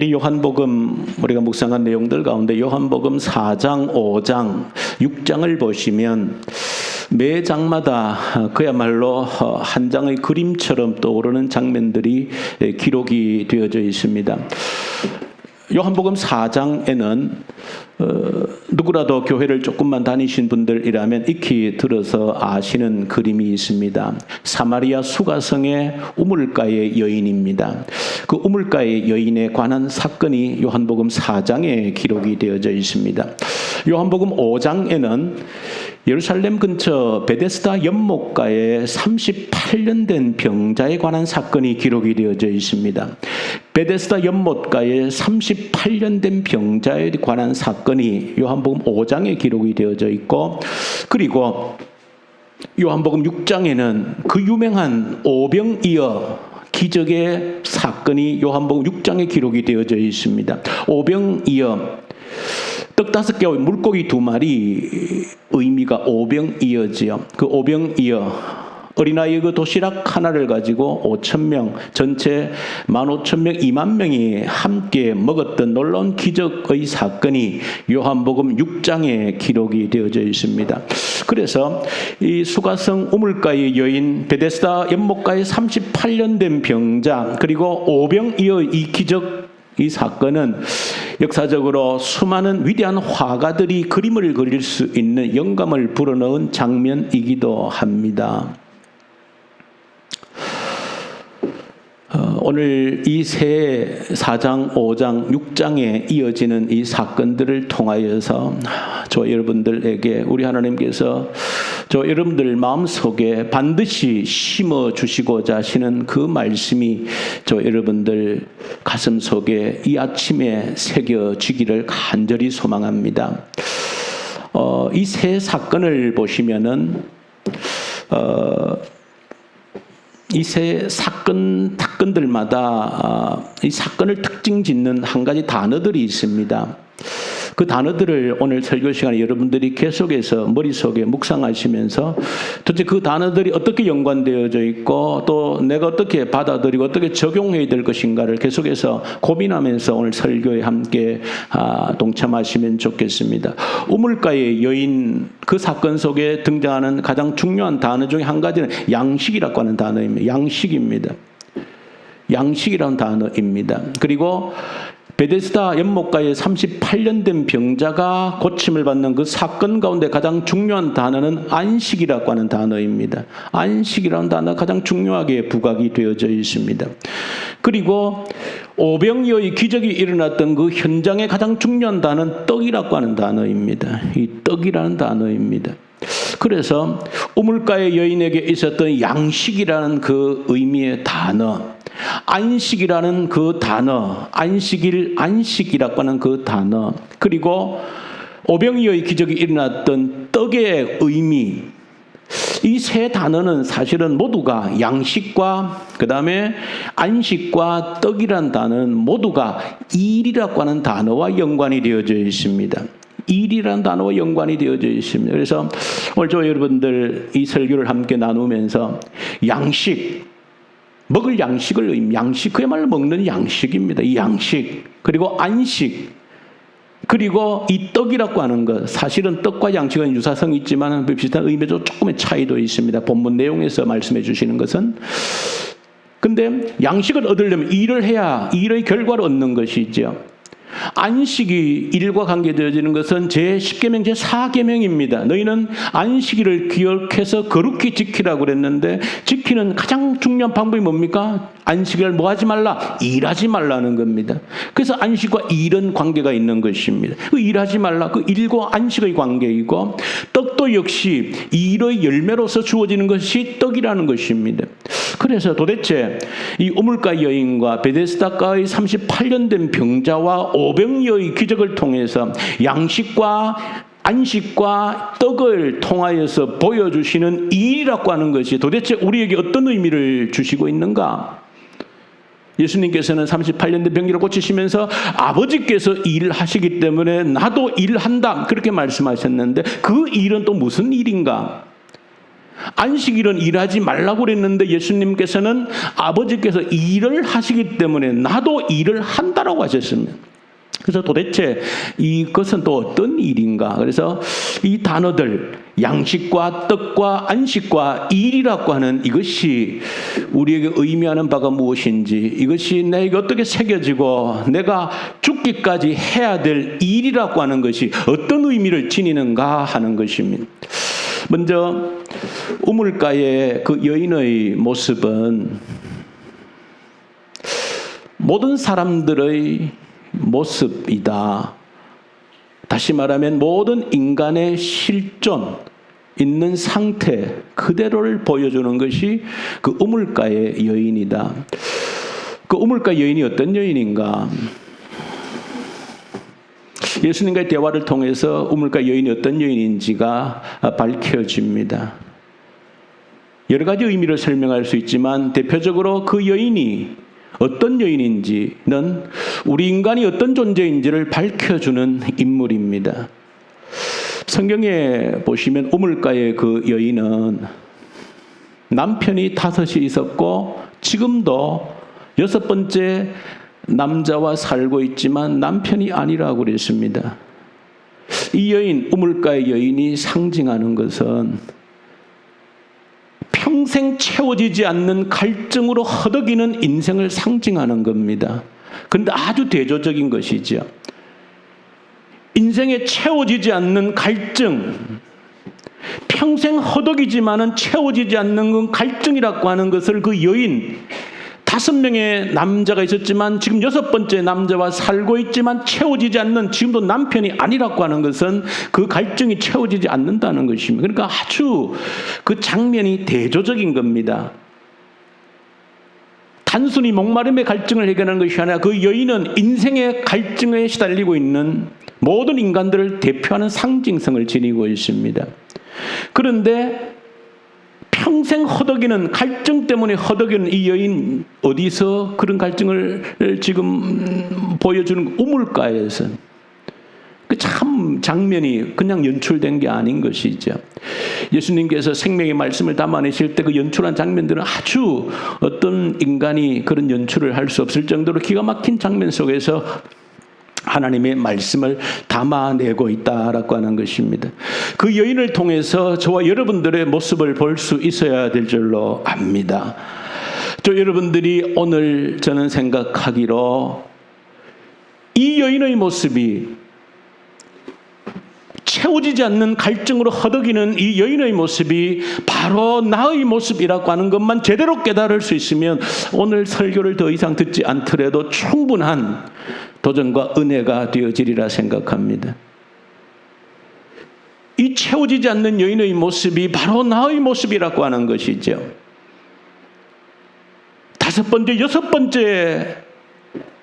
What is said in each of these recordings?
이 요한복음 우리가 묵상한 내용들 가운데 요한복음 4장, 5장, 6장을 보시면 매 장마다 그야말로 한 장의 그림처럼 떠오르는 장면들이 기록이 되어져 있습니다. 요한복음 4장에는 누구라도 교회를 조금만 다니신 분들이라면 익히 들어서 아시는 그림이 있습니다. 사마리아 수가성의 우물가의 여인입니다. 그 우물가의 여인에 관한 사건이 요한복음 4장에 기록이 되어져 있습니다. 요한복음 5장에는 예루살렘 근처 베데스다 연못가에 38년 된 병자에 관한 사건이 기록이 되어져 있습니다. 베데스다 연못가에 38년 된 병자에 관한 사건이 요한복음 5장에 기록이 되어져 있고, 그리고 요한복음 6장에는 그 유명한 오병이어 기적의 사건이 요한복음 6장에 기록이 되어져 있습니다. 오병이어, 떡 5개와 물고기 2마리, 의미가 오병이어지요. 그 오병이어, 어린아이의 그 도시락 하나를 가지고 5,000명, 전체 15,000명, 2만 명이 함께 먹었던 놀라운 기적의 사건이 요한복음 6장에 기록이 되어져 있습니다. 그래서 이 수가성 우물가의 여인, 베데스다 연못가에 38년 된 병자, 그리고 오병이어 이 기적, 이 사건은 역사적으로 수많은 위대한 화가들이 그림을 그릴 수 있는 영감을 불어넣은 장면이기도 합니다. 오늘 이 세 4장, 5장, 6장에 이어지는 이 사건들을 통하여서 저 여러분들에게 우리 하나님께서 저 여러분들 마음속에 반드시 심어주시고자 하시는 그 말씀이 저 여러분들 가슴속에 이 아침에 새겨지기를 간절히 소망합니다. 이 세 사건을 보시면은 이 세 사건들마다 이 사건을 특징 짓는 한 가지 단어들이 있습니다. 그 단어들을 오늘 설교 시간에 여러분들이 계속해서 머릿속에 묵상하시면서 도대체 그 단어들이 어떻게 연관되어져 있고 또 내가 어떻게 받아들이고 어떻게 적용해야 될 것인가를 계속해서 고민하면서 오늘 설교에 함께 동참하시면 좋겠습니다. 우물가의 여인, 그 사건 속에 등장하는 가장 중요한 단어 중에 한 가지는 양식이라고 하는 단어입니다. 양식입니다. 양식이라는 단어입니다. 그리고 베데스다 연못가에 38년 된 병자가 고침을 받는 그 사건 가운데 가장 중요한 단어는 안식이라고 하는 단어입니다. 안식이라는 단어가 가장 중요하게 부각이 되어져 있습니다. 그리고 오병이어의 기적이 일어났던 그 현장의 가장 중요한 단어는 떡이라고 하는 단어입니다. 이 떡이라는 단어입니다. 그래서 우물가의 여인에게 있었던 양식이라는 그 의미의 단어, 안식이라는 그 단어, 안식이라고 하는 그 단어, 그리고 오병이어의 기적이 일어났던 떡의 의미, 이 세 단어는 사실은 모두가 양식과 그 다음에 안식과 떡이라는 단어는 모두가 일이라고 하는 단어와 연관이 되어져 있습니다. 일이라는 단어와 연관이 되어져 있습니다. 그래서 오늘 저 여러분들 이 설교를 함께 나누면서 양식, 먹을 양식을 양식, 그야말로 먹는 양식입니다. 이 양식, 그리고 안식, 그리고 이 떡이라고 하는 것, 사실은 떡과 양식은 유사성이 있지만 비슷한 의미도 조금의 차이도 있습니다. 본문 내용에서 말씀해 주시는 것은. 근데 양식을 얻으려면 일을 해야 일의 결과를 얻는 것이죠. 안식이 일과 관계되어지는 것은 제10계명 제4계명입니다. 너희는 안식일을 기억해서 거룩히 지키라고 그랬는데 지키는 가장 중요한 방법이 뭡니까? 안식일을 뭐 하지 말라? 일하지 말라는 겁니다. 그래서 안식과 일은 관계가 있는 것입니다. 그 일하지 말라, 그 일과 안식의 관계이고, 떡도 역시 일의 열매로서 주어지는 것이 떡이라는 것입니다. 그래서 도대체 이 우물가 여인과 베데스다가의 38년 된 병자와 오병이어의 기적을 통해서 양식과 안식과 떡을 통하여서 보여주시는 일이라고 하는 것이 도대체 우리에게 어떤 의미를 주시고 있는가? 예수님께서는 38년 된 병기를 고치시면서 아버지께서 일을 하시기 때문에 나도 일한다 그렇게 말씀하셨는데 그 일은 또 무슨 일인가? 안식일은 일하지 말라고 그랬는데 예수님께서는 아버지께서 일을 하시기 때문에 나도 일을 한다라고 하셨습니다. 그래서 도대체 이것은 또 어떤 일인가? 그래서 이 단어들 양식과 떡과 안식과 일이라고 하는 이것이 우리에게 의미하는 바가 무엇인지, 이것이 내게 어떻게 새겨지고 내가 죽기까지 해야 될 일이라고 하는 것이 어떤 의미를 지니는가 하는 것입니다. 먼저 우물가의 그 여인의 모습은 모든 사람들의 모습이다. 다시 말하면 모든 인간의 실존 있는 상태 그대로를 보여주는 것이 그 우물가의 여인이다. 그 우물가 여인이 어떤 여인인가? 예수님과의 대화를 통해서 우물가 여인이 어떤 여인인지가 밝혀집니다. 여러 가지 의미를 설명할 수 있지만 대표적으로 그 여인이 어떤 여인인지는 우리 인간이 어떤 존재인지를 밝혀주는 인물입니다. 성경에 보시면 우물가의 그 여인은 남편이 5이 있었고 지금도 6번째 남자와 살고 있지만 남편이 아니라고 그랬습니다. 이 여인, 우물가의 여인이 상징하는 것은 평생 채워지지 않는 갈증으로 허덕이는 인생을 상징하는 겁니다. 그런데 아주 대조적인 것이죠. 인생에 채워지지 않는 갈증, 평생 허덕이지만은 채워지지 않는 건 갈증이라고 하는 것을 그 여인, 5명의 남자가 있었지만 지금 6번째 남자와 살고 있지만 채워지지 않는, 지금도 남편이 아니라고 하는 것은 그 갈증이 채워지지 않는다는 것입니다. 그러니까 아주 그 장면이 대조적인 겁니다. 단순히 목마름의 갈증을 해결하는 것이 아니라 그 여인은 인생의 갈증에 시달리고 있는 모든 인간들을 대표하는 상징성을 지니고 있습니다. 그런데 평생 허덕이는, 갈증 때문에 허덕이는 이 여인, 어디서 그런 갈증을 지금 보여주는 우물가에서, 그 참 장면이 그냥 연출된 게 아닌 것이죠. 예수님께서 생명의 말씀을 담아내실 때 그 연출한 장면들은 아주 어떤 인간이 그런 연출을 할 수 없을 정도로 기가 막힌 장면 속에서 하나님의 말씀을 담아내고 있다라고 하는 것입니다. 그 여인을 통해서 저와 여러분들의 모습을 볼 수 있어야 될 줄로 압니다. 저 여러분들이 오늘 저는 생각하기로 이 여인의 모습이, 채워지지 않는 갈증으로 허덕이는 이 여인의 모습이 바로 나의 모습이라고 하는 것만 제대로 깨달을 수 있으면 오늘 설교를 더 이상 듣지 않더라도 충분한 도전과 은혜가 되어지리라 생각합니다. 이 채워지지 않는 여인의 모습이 바로 나의 모습이라고 하는 것이죠. 5번째, 6번째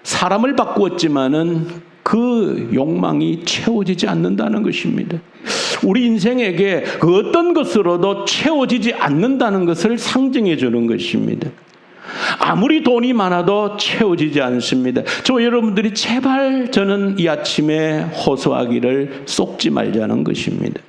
사람을 바꾸었지만은 그 욕망이 채워지지 않는다는 것입니다. 우리 인생에게 그 어떤 것으로도 채워지지 않는다는 것을 상징해 주는 것입니다. 아무리 돈이 많아도 채워지지 않습니다. 저 여러분들이 제발 저는 이 아침에 호소하기를 쏟지 말자는 것입니다.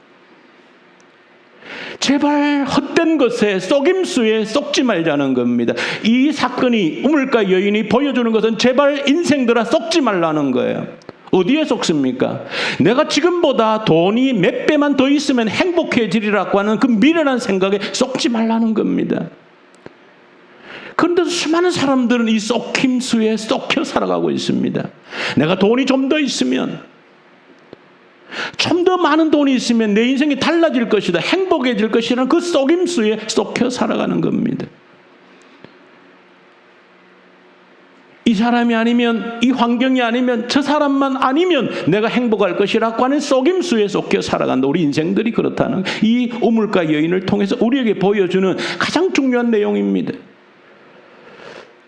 제발 헛된 것에, 속임수에 쏟지 말자는 겁니다. 이 사건이, 우물가 여인이 보여주는 것은 제발 인생들아 쏟지 말라는 거예요. 어디에 속습니까? 내가 지금보다 돈이 몇 배만 더 있으면 행복해지리라고 하는 그 미련한 생각에 쏟지 말라는 겁니다. 그런데 수많은 사람들은 이 쏙힘수에 쏙혀 살아가고 있습니다. 내가 돈이 좀 더 있으면, 좀 더 많은 돈이 있으면 내 인생이 달라질 것이다, 행복해질 것이라는 그 쏙임수에 쏙혀 살아가는 겁니다. 이 사람이 아니면, 이 환경이 아니면, 저 사람만 아니면 내가 행복할 것이라고 하는 속임수에 쏙겨 살아간다. 우리 인생들이 그렇다는, 이 우물가 여인을 통해서 우리에게 보여주는 가장 중요한 내용입니다.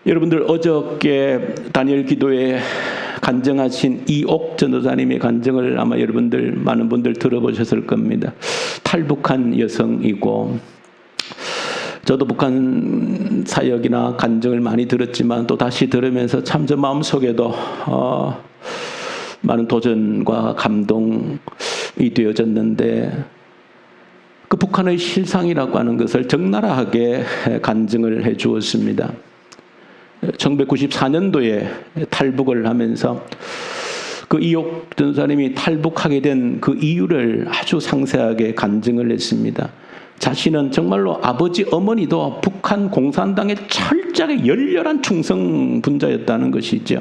여러분들 어저께 다니엘 기도에 간증하신 이옥 전도사님의 간증을 아마 여러분들 많은 분들 들어보셨을 겁니다. 탈북한 여성이고, 저도 북한 사역이나 간증을 많이 들었지만 또 다시 들으면서 참 저 마음속에도 많은 도전과 감동이 되어졌는데, 그 북한의 실상이라고 하는 것을 적나라하게 간증을 해 주었습니다. 1994년도에 탈북을 하면서 그 이옥 전사님이 탈북하게 된 그 이유를 아주 상세하게 간증을 했습니다. 자신은 정말로 아버지 어머니도 북한 공산당의 철저하게 열렬한 충성분자였다는 것이죠.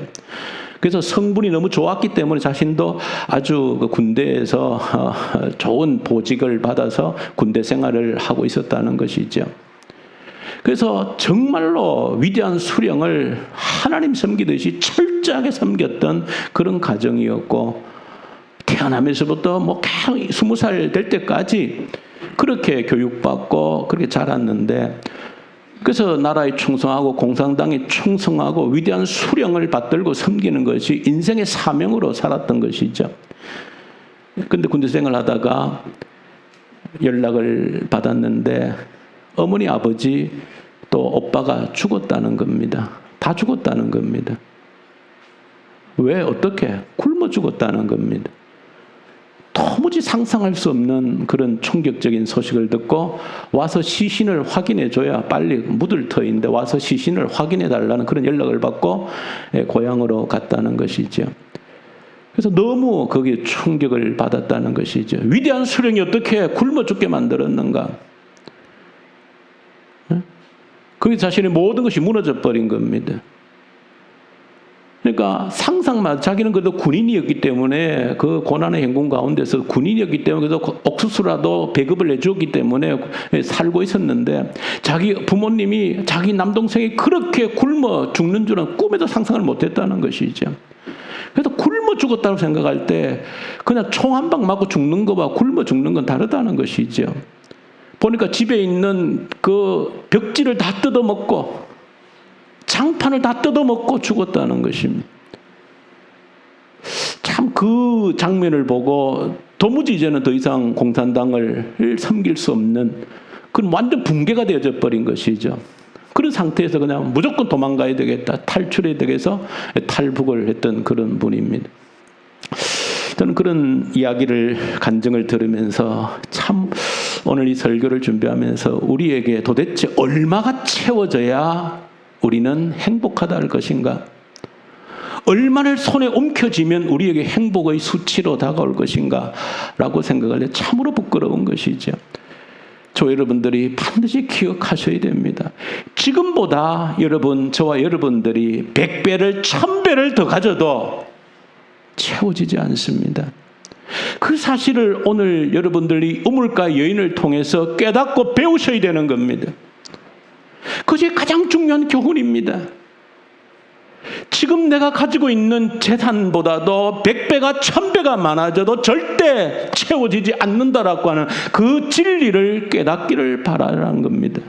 그래서 성분이 너무 좋았기 때문에 자신도 아주 그 군대에서 좋은 보직을 받아서 군대 생활을 하고 있었다는 것이죠. 그래서 정말로 위대한 수령을 하나님 섬기듯이 철저하게 섬겼던 그런 가정이었고, 태어나면서부터 뭐 20살 될 때까지 그렇게 교육받고 그렇게 자랐는데, 그래서 나라에 충성하고 공산당에 충성하고 위대한 수령을 받들고 섬기는 것이 인생의 사명으로 살았던 것이죠. 그런데 군대 생활하다가 연락을 받았는데 어머니, 아버지 또 오빠가 죽었다는 겁니다. 다 죽었다는 겁니다. 왜? 어떻게? 굶어 죽었다는 겁니다. 도무지 상상할 수 없는 그런 충격적인 소식을 듣고 와서 시신을 확인해 줘야 빨리 묻을 터인데 와서 시신을 확인해 달라는 그런 연락을 받고 고향으로 갔다는 것이죠. 그래서 너무 거기에 충격을 받았다는 것이죠. 위대한 수령이 어떻게 굶어 죽게 만들었는가? 거기 자신의 모든 것이 무너져 버린 겁니다. 그러니까 상상만, 자기는 그래도 군인이었기 때문에 그 고난의 행군 가운데서 군인이었기 때문에 그래도 옥수수라도 배급을 해주었기 때문에 살고 있었는데, 자기 부모님이 자기 남동생이 그렇게 굶어 죽는 줄은 꿈에도 상상을 못했다는 것이죠. 그래서 굶어 죽었다고 생각할 때 그냥 총 한 방 맞고 죽는 거와 굶어 죽는 건 다르다는 것이죠. 보니까 집에 있는 그 벽지를 다 뜯어먹고 장판을 다 뜯어먹고 죽었다는 것입니다. 참 그 장면을 보고 도무지 이제는 더 이상 공산당을 섬길 수 없는 그런 완전 붕괴가 되어져 버린 것이죠. 그런 상태에서 그냥 무조건 도망가야 되겠다, 탈출해야 되겠어 탈북을 했던 그런 분입니다. 저는 그런 이야기를, 간증을 들으면서 참 오늘 이 설교를 준비하면서 우리에게 도대체 얼마가 채워져야 우리는 행복하다 할 것인가? 얼마를 손에 옮겨지면 우리에게 행복의 수치로 다가올 것인가? 라고 생각할 때 참으로 부끄러운 것이죠. 저 여러분들이 반드시 기억하셔야 됩니다. 지금보다 여러분, 저와 여러분들이 100배를 1000배를 더 가져도 채워지지 않습니다. 그 사실을 오늘 여러분들이 우물가 여인을 통해서 깨닫고 배우셔야 되는 겁니다. 그것이 가장 중요한 교훈입니다. 지금 내가 가지고 있는 재산보다도 100배가 1000배가 많아져도 절대 채워지지 않는다라고 하는 그 진리를 깨닫기를 바라라는 겁니다.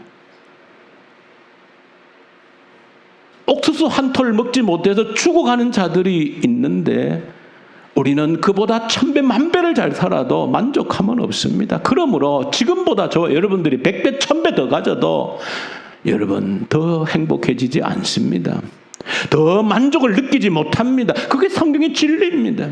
옥수수 한 톨 먹지 못해서 죽어가는 자들이 있는데 우리는 그보다 1000배, 10,000배를 잘 살아도 만족함은 없습니다. 그러므로 지금보다 저 여러분들이 100배, 1000배 더 가져도 여러분 더 행복해지지 않습니다. 더 만족을 느끼지 못합니다. 그게 성경의 진리입니다.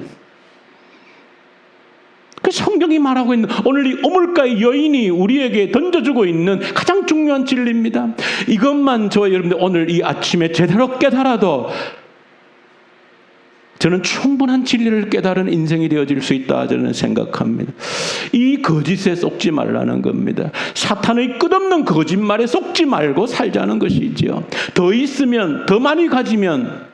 그 성경이 말하고 있는 오늘 이 우물가의 여인이 우리에게 던져주고 있는 가장 중요한 진리입니다. 이것만 저와 여러분들 오늘 이 아침에 제대로 깨달아도 저는 충분한 진리를 깨달은 인생이 되어질 수 있다 저는 생각합니다. 이 거짓에 속지 말라는 겁니다. 사탄의 끝없는 거짓말에 속지 말고 살자는 것이지요. 더 있으면, 더 많이 가지면,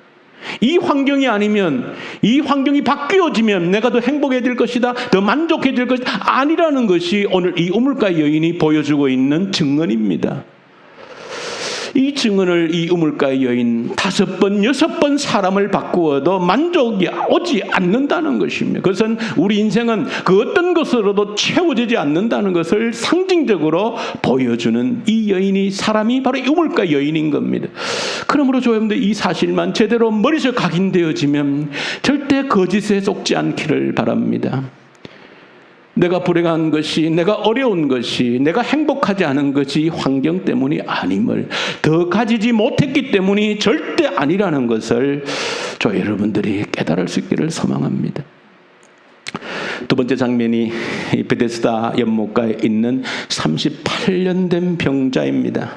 이 환경이 아니면, 이 환경이 바뀌어지면 내가 더 행복해질 것이다, 더 만족해질 것이다, 아니라는 것이 오늘 이 우물가 여인이 보여주고 있는 증언입니다. 이 증언을 이 우물가의 여인 5번, 6번 사람을 바꾸어도 만족이 오지 않는다는 것입니다. 그것은 우리 인생은 그 어떤 것으로도 채워지지 않는다는 것을 상징적으로 보여주는 이 여인이, 사람이 바로 이 우물가 여인인 겁니다. 그러므로 여러분들 이 사실만 제대로 머릿속에 각인되어지면 절대 거짓에 속지 않기를 바랍니다. 내가 불행한 것이, 내가 어려운 것이, 내가 행복하지 않은 것이 환경 때문이 아님을, 더 가지지 못했기 때문이 절대 아니라는 것을 저 여러분들이 깨달을 수 있기를 소망합니다. 두 번째 장면이 베데스다 연못가에 있는 38년 된 병자입니다.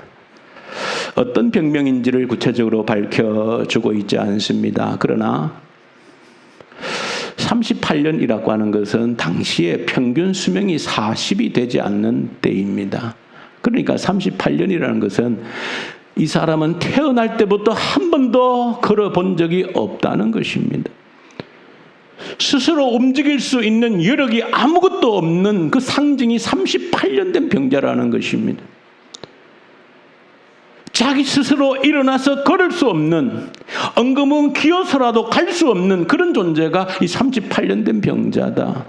어떤 병명인지를 구체적으로 밝혀주고 있지 않습니다. 그러나 38년이라고 하는 것은 당시에 평균 수명이 40이 되지 않는 때입니다. 그러니까 38년이라는 것은 이 사람은 태어날 때부터 한 번도 걸어본 적이 없다는 것입니다. 스스로 움직일 수 있는 여력이 아무것도 없는 그 상징이 38년 된 병자라는 것입니다. 자기 스스로 일어나서 걸을 수 없는, 엉금은 기어서라도 갈 수 없는 그런 존재가 이 38년 된 병자다.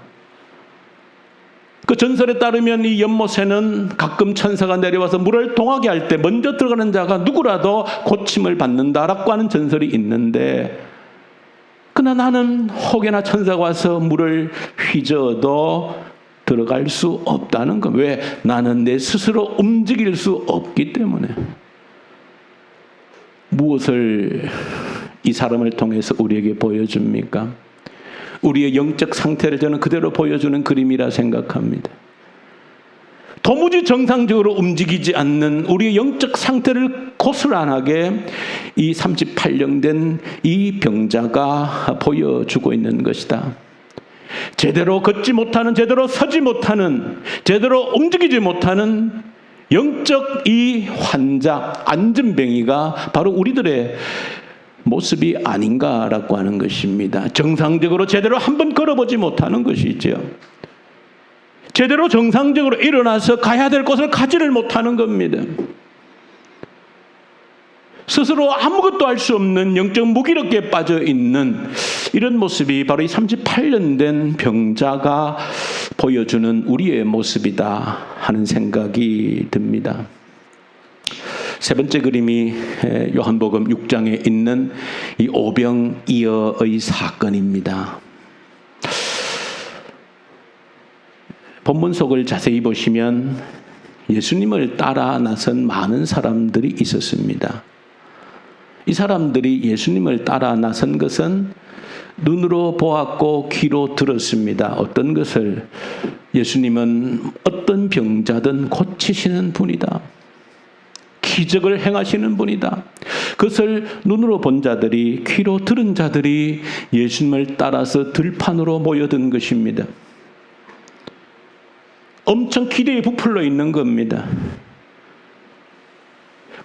그 전설에 따르면 이 연못에는 가끔 천사가 내려와서 물을 동하게 할 때 먼저 들어가는 자가 누구라도 고침을 받는다라고 하는 전설이 있는데, 그러나 나는 혹여나 천사가 와서 물을 휘저어도 들어갈 수 없다는 것. 왜? 나는 내 스스로 움직일 수 없기 때문에. 무엇을 이 사람을 통해서 우리에게 보여줍니까? 우리의 영적 상태를 저는 그대로 보여주는 그림이라 생각합니다. 도무지 정상적으로 움직이지 않는 우리의 영적 상태를 고스란하게 이 38년 된 이 병자가 보여주고 있는 것이다. 제대로 걷지 못하는, 제대로 서지 못하는, 제대로 움직이지 못하는 영적 이 환자, 안전뱅이가 바로 우리들의 모습이 아닌가라고 하는 것입니다. 정상적으로 제대로 한번 걸어보지 못하는 것이죠. 제대로 정상적으로 일어나서 가야 될 곳을 가지를 못하는 겁니다. 스스로 아무것도 할 수 없는 영적 무기력에 빠져 있는 이런 모습이 바로 이 38년 된 병자가 보여주는 우리의 모습이다 하는 생각이 듭니다. 세 번째 그림이 요한복음 6장에 있는 이 오병이어의 사건입니다. 본문 속을 자세히 보시면 예수님을 따라 나선 많은 사람들이 있었습니다. 이 사람들이 예수님을 따라 나선 것은 눈으로 보았고 귀로 들었습니다. 어떤 것을? 예수님은 어떤 병자든 고치시는 분이다. 기적을 행하시는 분이다. 그것을 눈으로 본 자들이, 귀로 들은 자들이 예수님을 따라서 들판으로 모여든 것입니다. 엄청 기대에 부풀어 있는 겁니다.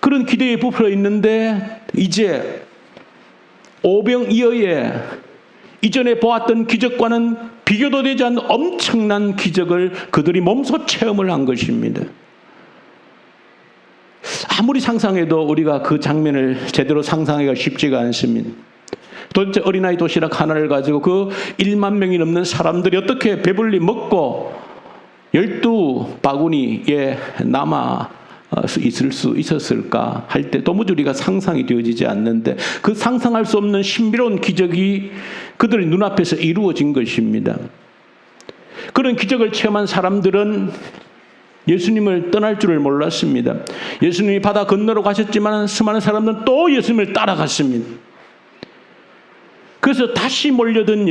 그런 기대에 부풀어 있는데 이제 오병이어의 이전에 보았던 기적과는 비교도 되지 않는 엄청난 기적을 그들이 몸소 체험을 한 것입니다. 아무리 상상해도 우리가 그 장면을 제대로 상상하기가 쉽지가 않습니다. 도대체 어린아이 도시락 하나를 가지고 그 1만 명이 넘는 사람들이 어떻게 배불리 먹고 12바구니에 남아 있을 수 있었을까 할 때 도무지 우리가 상상이 되어지지 않는데, 그 상상할 수 없는 신비로운 기적이 그들의 눈앞에서 이루어진 것입니다. 그런 기적을 체험한 사람들은 예수님을 떠날 줄을 몰랐습니다. 예수님이 바다 건너러 가셨지만 수많은 사람들은 또 예수님을 따라갔습니다. 그래서 다시 몰려든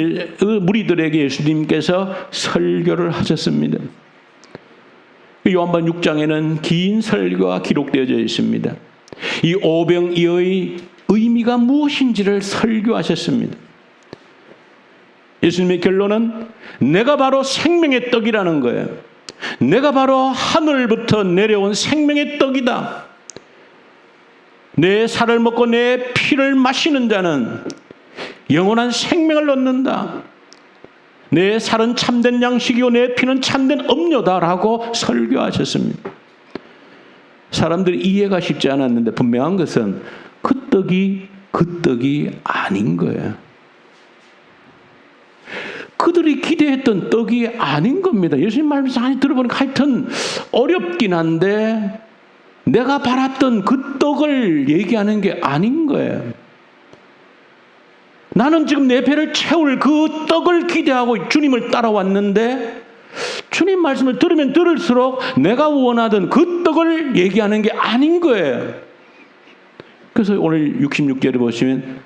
무리들에게 예수님께서 설교를 하셨습니다. 요한복음 6장에는 긴 설교가 기록되어져 있습니다. 이 오병이어의 의미가 무엇인지를 설교하셨습니다. 예수님의 결론은 내가 바로 생명의 떡이라는 거예요. 내가 바로 하늘부터 내려온 생명의 떡이다. 내 살을 먹고 내 피를 마시는 자는 영원한 생명을 얻는다. 내 살은 참된 양식이고 내 피는 참된 음료다라고 설교하셨습니다. 사람들이 이해가 쉽지 않았는데 분명한 것은 그 떡이 아닌 거예요. 그들이 기대했던 떡이 아닌 겁니다. 예수님 말씀 많이 들어보니까 하여튼 어렵긴 한데 내가 바랐던 그 떡을 얘기하는 게 아닌 거예요. 나는 지금 내 배를 채울 그 떡을 기대하고 주님을 따라왔는데 주님 말씀을 들으면 들을수록 내가 원하던 그 떡을 얘기하는 게 아닌 거예요. 그래서 오늘 66절에 보시면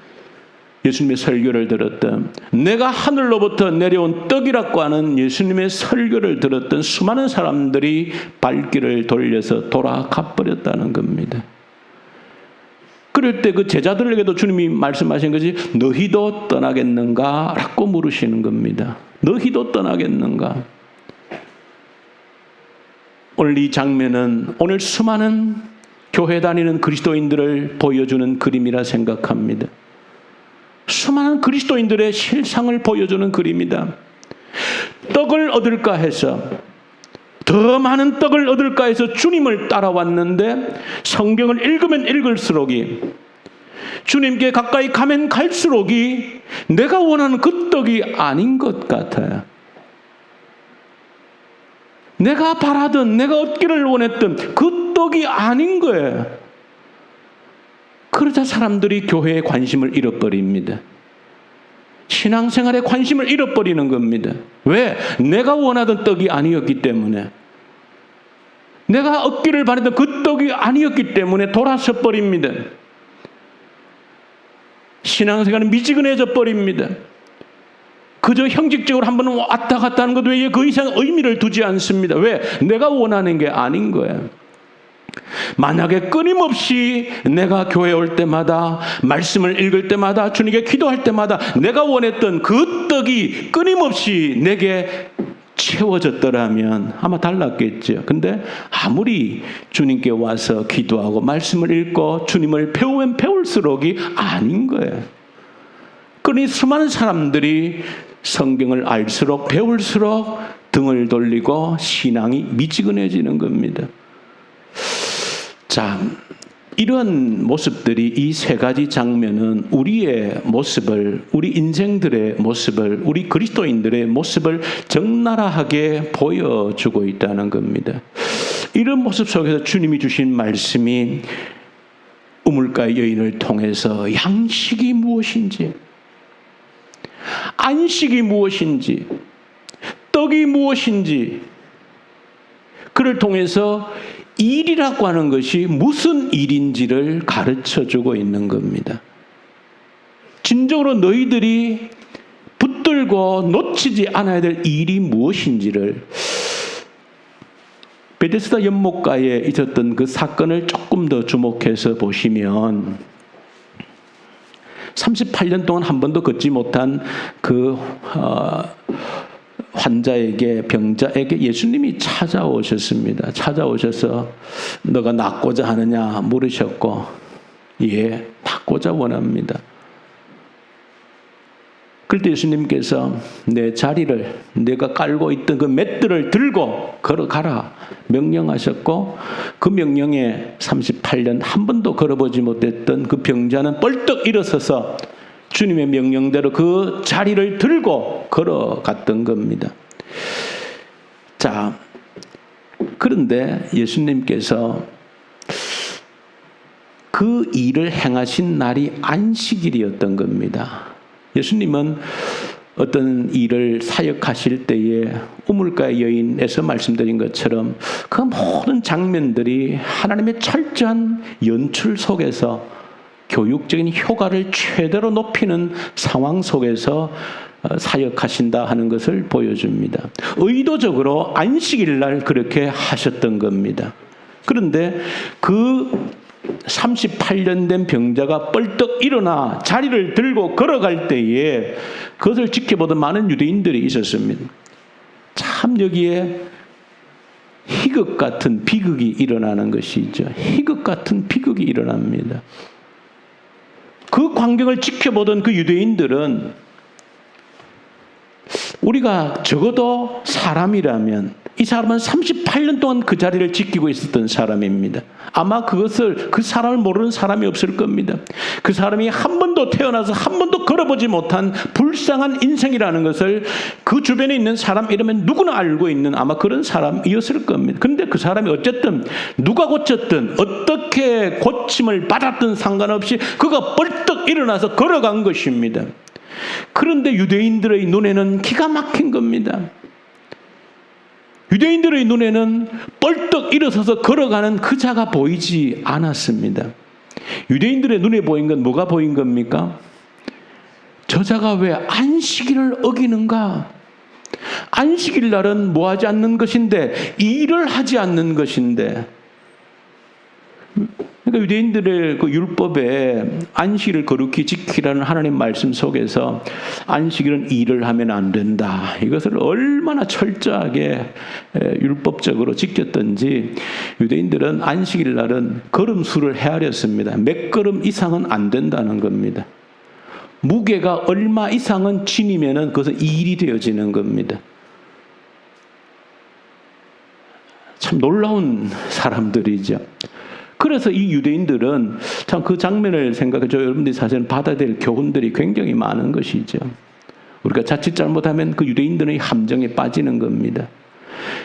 예수님의 설교를 들었던, 내가 하늘로부터 내려온 떡이라고 하는 예수님의 설교를 들었던 수많은 사람들이 발길을 돌려서 돌아가 버렸다는 겁니다. 그럴 때 그 제자들에게도 주님이 말씀하신 것이 너희도 떠나겠는가? 라고 물으시는 겁니다. 너희도 떠나겠는가? 오늘 이 장면은 오늘 수많은 교회 다니는 그리스도인들을 보여주는 그림이라 생각합니다. 수많은 그리스도인들의 실상을 보여주는 그림이다. 떡을 얻을까 해서, 더 많은 떡을 얻을까 해서 주님을 따라왔는데 성경을 읽으면 읽을수록이, 주님께 가까이 가면 갈수록이 내가 원하는 그 떡이 아닌 것 같아요. 내가 바라던, 내가 얻기를 원했던 그 떡이 아닌 거예요. 그러자 사람들이 교회에 관심을 잃어버립니다. 신앙생활에 관심을 잃어버리는 겁니다. 왜? 내가 원하던 떡이 아니었기 때문에, 내가 얻기를 바랬던 그 떡이 아니었기 때문에 돌아서 버립니다. 신앙생활은 미지근해져 버립니다. 그저 형식적으로 한번 왔다 갔다 하는 것 외에 그 이상 의미를 두지 않습니다. 왜? 내가 원하는 게 아닌 거예요. 만약에 끊임없이 내가 교회에 올 때마다, 말씀을 읽을 때마다, 주님께 기도할 때마다 내가 원했던 그 떡이 끊임없이 내게 채워졌더라면 아마 달랐겠죠. 근데 아무리 주님께 와서 기도하고 말씀을 읽고 주님을 배우면 배울수록이 아닌 거예요. 그러니 수많은 사람들이 성경을 알수록 배울수록 등을 돌리고 신앙이 미지근해지는 겁니다. 자, 이런 모습들이, 이 세 가지 장면은 우리의 모습을, 우리 인생들의 모습을, 우리 그리스도인들의 모습을 적나라하게 보여주고 있다는 겁니다. 이런 모습 속에서 주님이 주신 말씀이 우물가의 여인을 통해서 양식이 무엇인지, 안식이 무엇인지, 떡이 무엇인지, 그를 통해서 일이라고 하는 것이 무슨 일인지를 가르쳐주고 있는 겁니다. 진정으로 너희들이 붙들고 놓치지 않아야 될 일이 무엇인지를, 베데스다 연못가에 있었던 그 사건을 조금 더 주목해서 보시면 38년 동안 한 번도 걷지 못한 그 환자에게, 병자에게 예수님이 찾아오셨습니다. 찾아오셔서 너가 낫고자 하느냐 물으셨고, 예, 낫고자 원합니다. 그때 예수님께서 내 자리를, 내가 깔고 있던 그 맷들을 들고 걸어가라 명령하셨고, 그 명령에 38년 한 번도 걸어보지 못했던 그 병자는 벌떡 일어서서 주님의 명령대로 그 자리를 들고 걸어갔던 겁니다. 자, 그런데 예수님께서 그 일을 행하신 날이 안식일이었던 겁니다. 예수님은 어떤 일을 사역하실 때에 우물가의 여인에서 말씀드린 것처럼 그 모든 장면들이 하나님의 철저한 연출 속에서 교육적인 효과를 최대로 높이는 상황 속에서 사역하신다 하는 것을 보여줍니다. 의도적으로 안식일 날 그렇게 하셨던 겁니다. 그런데 그 38년 된 병자가 벌떡 일어나 자리를 들고 걸어갈 때에 그것을 지켜보던 많은 유대인들이 있었습니다. 참 여기에 희극 같은 비극이 일어나는 것이죠. 희극 같은 비극이 일어납니다. 그 광경을 지켜보던 그 유대인들은 우리가 적어도 사람이라면 이 사람은 38년 동안 그 자리를 지키고 있었던 사람입니다. 아마 그 사람을 모르는 사람이 없을 겁니다. 그 사람이 한 번도 태어나서 한 번도 걸어보지 못한 불쌍한 인생이라는 것을 그 주변에 있는 사람 이러면 누구나 알고 있는 아마 그런 사람이었을 겁니다. 그런데 그 사람이 어쨌든 누가 고쳤든 어떻게 고침을 받았든 상관없이 그가 벌떡 일어나서 걸어간 것입니다. 그런데 유대인들의 눈에는 기가 막힌 겁니다. 유대인들의 눈에는 벌떡 일어서서 걸어가는 그 자가 보이지 않았습니다. 유대인들의 눈에 보인 건 뭐가 보인 겁니까? 저자가 왜 안식일을 어기는가? 안식일 날은 뭐 하지 않는 것인데, 일을 하지 않는 것인데. 그러니까 유대인들의 그 율법에 안식일을 거룩히 지키라는 하나님 말씀 속에서 안식일은 일을 하면 안 된다. 이것을 얼마나 철저하게 율법적으로 지켰던지 유대인들은 안식일 날은 걸음수를 헤아렸습니다. 몇 걸음 이상은 안 된다는 겁니다. 무게가 얼마 이상은 지니면은 그것은 일이 되어지는 겁니다. 참 놀라운 사람들이죠. 그래서 이 유대인들은 참 그 장면을 생각해서 여러분들이 사실은 받아야 될 교훈들이 굉장히 많은 것이죠. 우리가 자칫 잘못하면 그 유대인들의 함정에 빠지는 겁니다.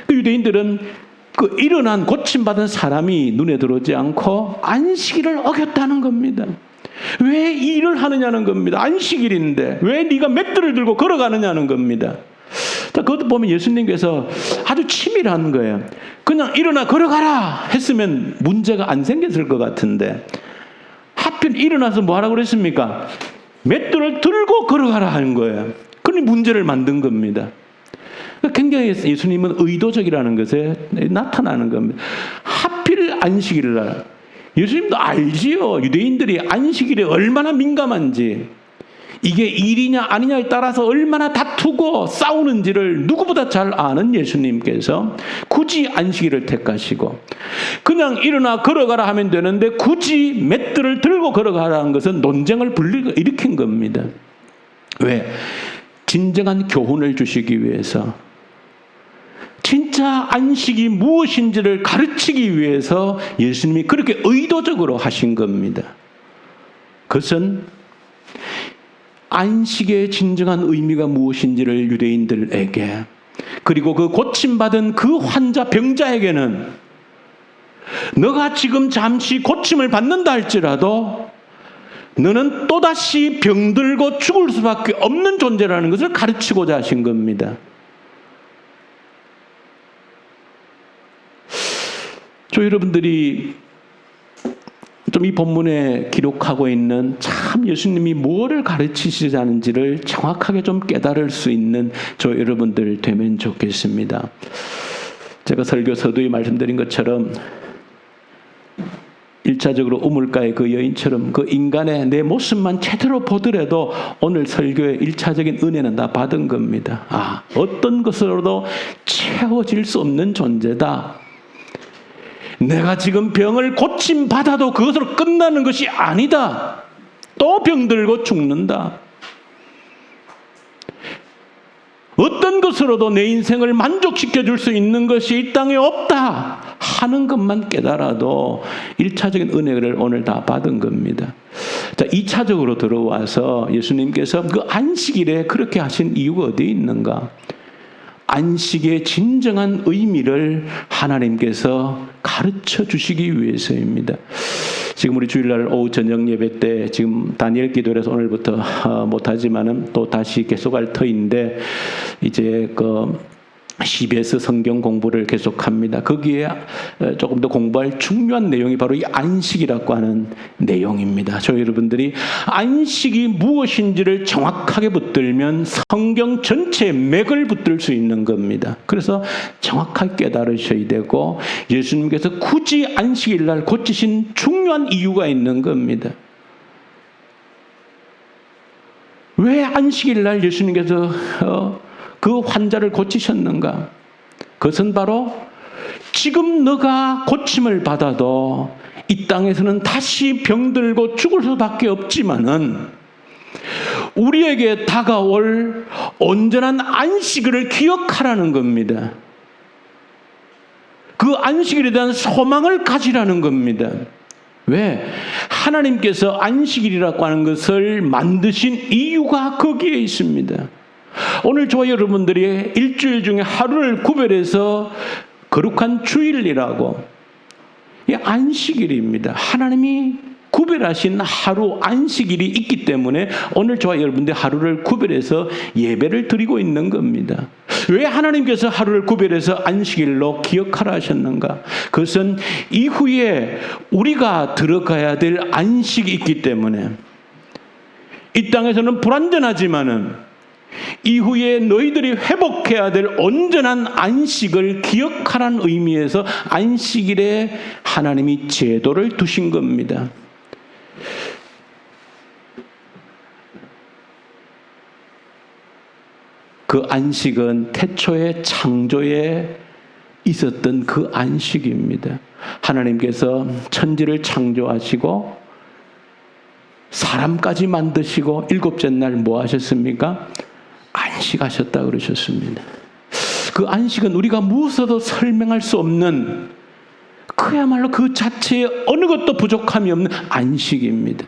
그 유대인들은 그 일어난 고침받은 사람이 눈에 들어오지 않고 안식일을 어겼다는 겁니다. 왜 일을 하느냐는 겁니다. 안식일인데 왜 네가 맷돌을 들고 걸어가느냐는 겁니다. 그것도 보면 예수님께서 아주 치밀한 거예요. 그냥 일어나 걸어가라 했으면 문제가 안 생겼을 것 같은데 하필 일어나서 뭐 하라고 그랬습니까? 맷돌을 들고 걸어가라 하는 거예요. 그러니 문제를 만든 겁니다. 굉장히 예수님은 의도적이라는 것에 나타나는 겁니다. 하필 안식일 날. 예수님도 알지요. 유대인들이 안식일에 얼마나 민감한지. 이게 일이냐 아니냐에 따라서 얼마나 다투고 싸우는지를 누구보다 잘 아는 예수님께서 굳이 안식일을 택하시고 그냥 일어나 걸어가라 하면 되는데 굳이 맷돌을 들고 걸어가라는 것은 논쟁을 일으킨 겁니다. 왜? 진정한 교훈을 주시기 위해서, 진짜 안식이 무엇인지를 가르치기 위해서 예수님이 그렇게 의도적으로 하신 겁니다. 그것은 안식의 진정한 의미가 무엇인지를 유대인들에게, 그리고 그 고침받은 그 환자 병자에게는 너가 지금 잠시 고침을 받는다 할지라도 너는 또다시 병들고 죽을 수밖에 없는 존재라는 것을 가르치고자 하신 겁니다. 여러분들이 좀 이 본문에 기록하고 있는 참 예수님이 뭐를 가르치시자는지를 정확하게 좀 깨달을 수 있는 여러분들 되면 좋겠습니다. 제가 설교 서두에 말씀드린 것처럼 1차적으로 우물가의 그 여인처럼 그 인간의 내 모습만 제대로 보더라도 오늘 설교의 1차적인 은혜는 다 받은 겁니다. 어떤 것으로도 채워질 수 없는 존재다. 내가 지금 병을 고침받아도 그것으로 끝나는 것이 아니다. 또 병들고 죽는다. 어떤 것으로도 내 인생을 만족시켜 줄 수 있는 것이 이 땅에 없다 하는 것만 깨달아도 1차적인 은혜를 오늘 다 받은 겁니다. 자, 2차적으로 들어와서 예수님께서 그 안식일에 그렇게 하신 이유가 어디에 있는가? 안식의 진정한 의미를 하나님께서 가르쳐 주시기 위해서입니다. 지금 우리 주일날 오후 저녁 예배 때 지금 다니엘 기도라서 오늘부터 못하지만은 또 다시 계속할 터인데 이제 CBS 성경 공부를 계속합니다. 거기에 조금 더 공부할 중요한 내용이 바로 이 안식이라고 하는 내용입니다. 여러분들이 안식이 무엇인지를 정확하게 붙들면 성경 전체의 맥을 붙들 수 있는 겁니다. 그래서 정확하게 깨달으셔야 되고 예수님께서 굳이 안식일 날 고치신 중요한 이유가 있는 겁니다. 왜 안식일 날 예수님께서 그 환자를 고치셨는가? 그것은 바로 지금 너가 고침을 받아도 이 땅에서는 다시 병들고 죽을 수밖에 없지만은 우리에게 다가올 온전한 안식일을 기억하라는 겁니다. 그 안식일에 대한 소망을 가지라는 겁니다. 왜? 하나님께서 안식일이라고 하는 것을 만드신 이유가 거기에 있습니다. 오늘 저와 여러분들이 일주일 중에 하루를 구별해서 거룩한 주일이라고, 이 안식일입니다. 하나님이 구별하신 하루 안식일이 있기 때문에 오늘 저와 여러분들이 하루를 구별해서 예배를 드리고 있는 겁니다. 왜 하나님께서 하루를 구별해서 안식일로 기억하라 하셨는가? 그것은 이후에 우리가 들어가야 될 안식이 있기 때문에, 이 땅에서는 불완전하지만은 이후에 너희들이 회복해야 될 온전한 안식을 기억하라는 의미에서 안식일에 하나님이 제도를 두신 겁니다. 그 안식은 태초의 창조에 있었던 그 안식입니다. 하나님께서 천지를 창조하시고 사람까지 만드시고 일곱째 날 뭐 하셨습니까? 안식하셨다 그러셨습니다. 그 안식은 우리가 무엇으로도 설명할 수 없는 그야말로 그 자체에 어느 것도 부족함이 없는 안식입니다.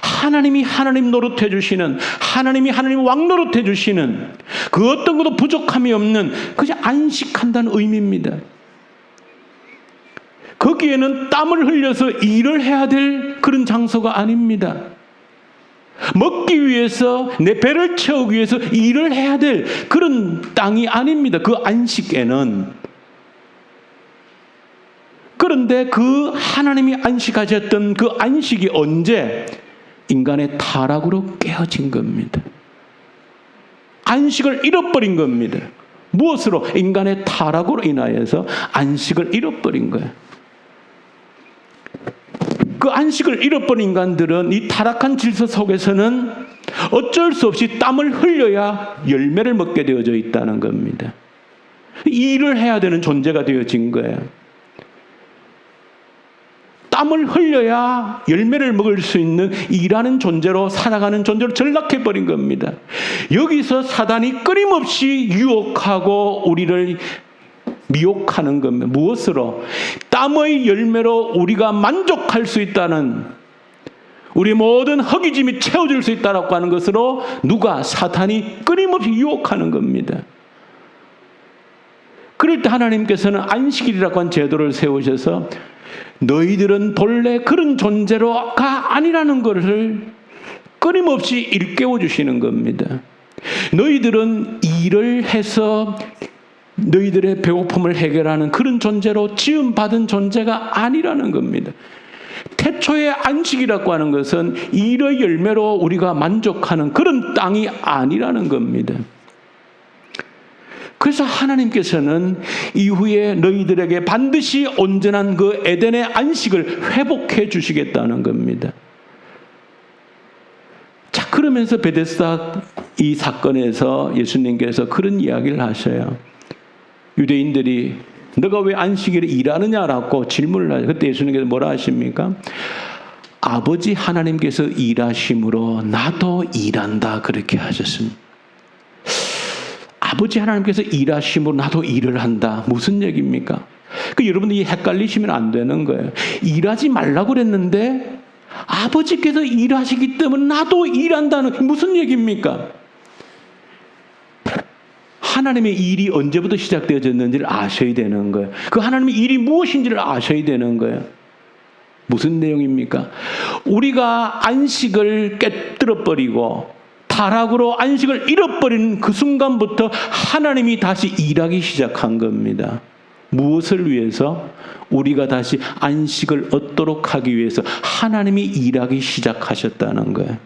하나님이 하나님 노릇해 주시는, 하나님이 하나님 왕 노릇해 주시는 그 어떤 것도 부족함이 없는 그냥 안식한다는 의미입니다. 거기에는 땀을 흘려서 일을 해야 될 그런 장소가 아닙니다. 먹기 위해서 내 배를 채우기 위해서 일을 해야 될 그런 땅이 아닙니다. 그 안식에는. 그런데 그 하나님이 안식하셨던 그 안식이 언제? 인간의 타락으로 깨어진 겁니다. 안식을 잃어버린 겁니다. 무엇으로? 인간의 타락으로 인하여서 안식을 잃어버린 거예요. 그 안식을 잃어버린 인간들은 이 타락한 질서 속에서는 어쩔 수 없이 땀을 흘려야 열매를 먹게 되어져 있다는 겁니다. 일을 해야 되는 존재가 되어진 거예요. 땀을 흘려야 열매를 먹을 수 있는 일하는 존재로 살아가는 존재로 전락해버린 겁니다. 여기서 사단이 끊임없이 유혹하고 우리를 미혹하는 겁니다. 무엇으로? 땀의 열매로 우리가 만족할 수 있다는, 우리 모든 허기짐이 채워질 수 있다고 하는 것으로 누가? 사탄이 끊임없이 유혹하는 겁니다. 그럴 때 하나님께서는 안식일이라고 한 제도를 세우셔서 너희들은 본래 그런 존재로가 아니라는 것을 끊임없이 일깨워 주시는 겁니다. 너희들은 일을 해서 너희들의 배고픔을 해결하는 그런 존재로 지음받은 존재가 아니라는 겁니다. 태초의 안식이라고 하는 것은 일의 열매로 우리가 만족하는 그런 땅이 아니라는 겁니다. 그래서 하나님께서는 이후에 너희들에게 반드시 온전한 그 에덴의 안식을 회복해 주시겠다는 겁니다. 자, 그러면서 베데스다 이 사건에서 예수님께서 그런 이야기를 하셔요. 유대인들이 너가 왜 안식일에 일하느냐라고 질문을 하죠. 그때 예수님께서 뭐라 하십니까? 아버지 하나님께서 일하심으로 나도 일한다 그렇게 하셨습니다. 아버지 하나님께서 일하심으로 나도 일을 한다. 무슨 얘기입니까? 여러분들이 헷갈리시면 안 되는 거예요. 일하지 말라고 그랬는데 아버지께서 일하시기 때문에 나도 일한다는 무슨 얘기입니까? 하나님의 일이 언제부터 시작되어졌는지를 아셔야 되는 거예요. 그 하나님의 일이 무엇인지를 아셔야 되는 거예요. 무슨 내용입니까? 우리가 안식을 깨뜨려버리고 타락으로 안식을 잃어버린 그 순간부터 하나님이 다시 일하기 시작한 겁니다. 무엇을 위해서? 우리가 다시 안식을 얻도록 하기 위해서 하나님이 일하기 시작하셨다는 거예요.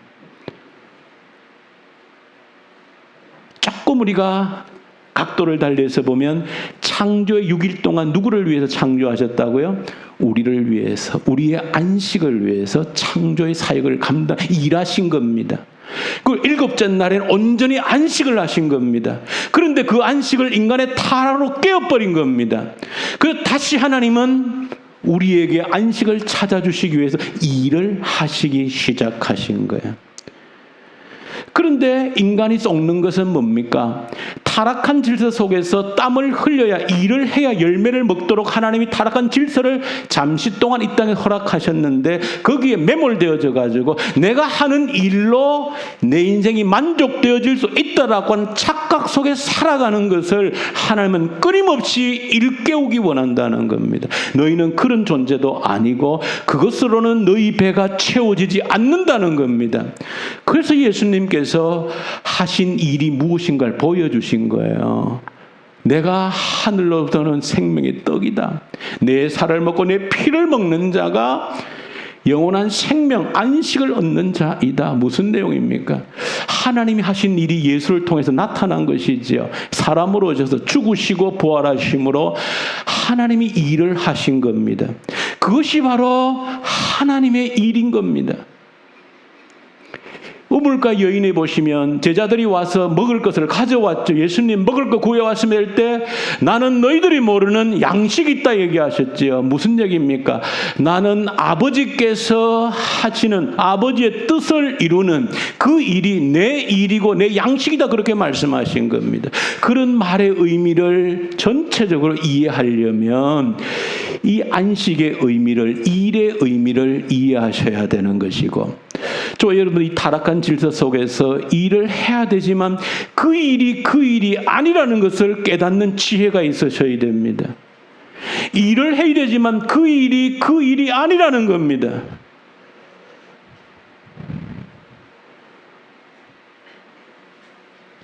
조금 우리가 각도를 달리해서 보면 창조의 6일 동안 누구를 위해서 창조하셨다고요? 우리를 위해서, 우리의 안식을 위해서 창조의 사역을 일하신 겁니다. 그 일곱째 날에는 온전히 안식을 하신 겁니다. 그런데 그 안식을 인간의 타락으로 깨어버린 겁니다. 그래서 다시 하나님은 우리에게 안식을 찾아주시기 위해서 일을 하시기 시작하신 거예요. 그런데 인간이 썩는 것은 뭡니까? 타락한 질서 속에서 땀을 흘려야, 일을 해야 열매를 먹도록 하나님이 타락한 질서를 잠시 동안 이 땅에 허락하셨는데 거기에 매몰되어져 가지고 내가 하는 일로 내 인생이 만족되어질 수 있다라고 하는 착각 속에 살아가는 것을 하나님은 끊임없이 일깨우기 원한다는 겁니다. 너희는 그런 존재도 아니고 그것으로는 너희 배가 채워지지 않는다는 겁니다. 그래서 예수님께서 하신 일이 무엇인가를 보여주신 거예요. 내가 하늘로부터 오는 생명의 떡이다. 내 살을 먹고 내 피를 먹는 자가 영원한 생명, 안식을 얻는 자이다. 무슨 내용입니까? 하나님이 하신 일이 예수를 통해서 나타난 것이지요. 사람으로 오셔서 죽으시고 부활하심으로 하나님이 일을 하신 겁니다. 그것이 바로 하나님의 일인 겁니다. 우물가 여인에 보시면 제자들이 와서 먹을 것을 가져왔죠. 예수님 먹을 거 구해왔으면 할 때 나는 너희들이 모르는 양식이 있다 얘기하셨지요. 무슨 얘기입니까? 나는 아버지께서 하시는 아버지의 뜻을 이루는 그 일이 내 일이고 내 양식이다 그렇게 말씀하신 겁니다. 그런 말의 의미를 전체적으로 이해하려면 이 안식의 의미를, 일의 의미를 이해하셔야 되는 것이고, 저 여러분 이 타락한 질서 속에서 일을 해야 되지만 그 일이 아니라는 것을 깨닫는 지혜가 있으셔야 됩니다. 일을 해야 되지만 그 일이 아니라는 겁니다.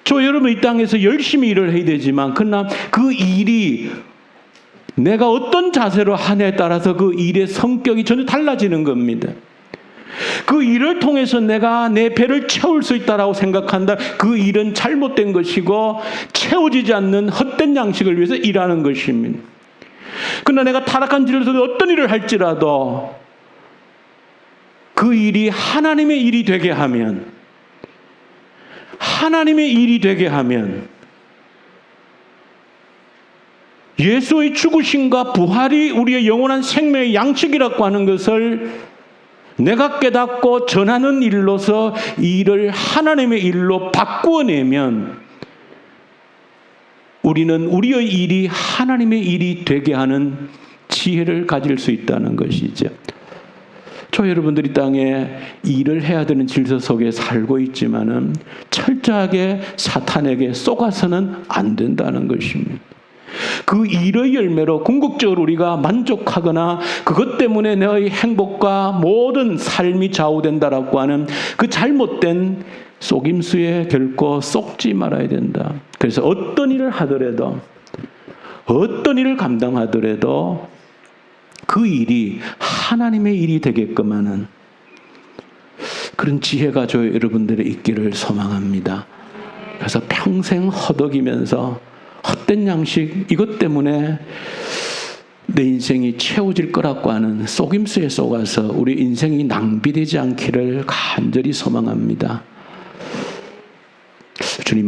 저 여러분 이 땅에서 열심히 일을 해야 되지만 그러나 그 일이 내가 어떤 자세로 하냐에 따라서 그 일의 성격이 전혀 달라지는 겁니다. 그 일을 통해서 내가 내 배를 채울 수 있다라고 생각한다. 그 일은 잘못된 것이고 채워지지 않는 헛된 양식을 위해서 일하는 것입니다. 그러나 내가 타락한 질서 속에 어떤 일을 할지라도 그 일이 하나님의 일이 되게 하면, 하나님의 일이 되게 하면 예수의 죽으심과 부활이 우리의 영원한 생명의 양식이라고 하는 것을 내가 깨닫고 전하는 일로서 이 일을 하나님의 일로 바꾸어내면 우리는 우리의 일이 하나님의 일이 되게 하는 지혜를 가질 수 있다는 것이죠. 저 여러분들이 땅에 일을 해야 되는 질서 속에 살고 있지만은 철저하게 사탄에게 속아서는 안 된다는 것입니다. 그 일의 열매로 궁극적으로 우리가 만족하거나 그것 때문에 너의 행복과 모든 삶이 좌우된다라고 하는 그 잘못된 속임수에 결코 속지 말아야 된다. 그래서 어떤 일을 하더라도, 어떤 일을 감당하더라도 그 일이 하나님의 일이 되게끔 하는 그런 지혜가 저 여러분들의 있기를 소망합니다. 그래서 평생 허덕이면서 헛된 양식, 이것 때문에 내 인생이 채워질 거라고 하는 속임수에 속아서 우리 인생이 낭비되지 않기를 간절히 소망합니다. 주님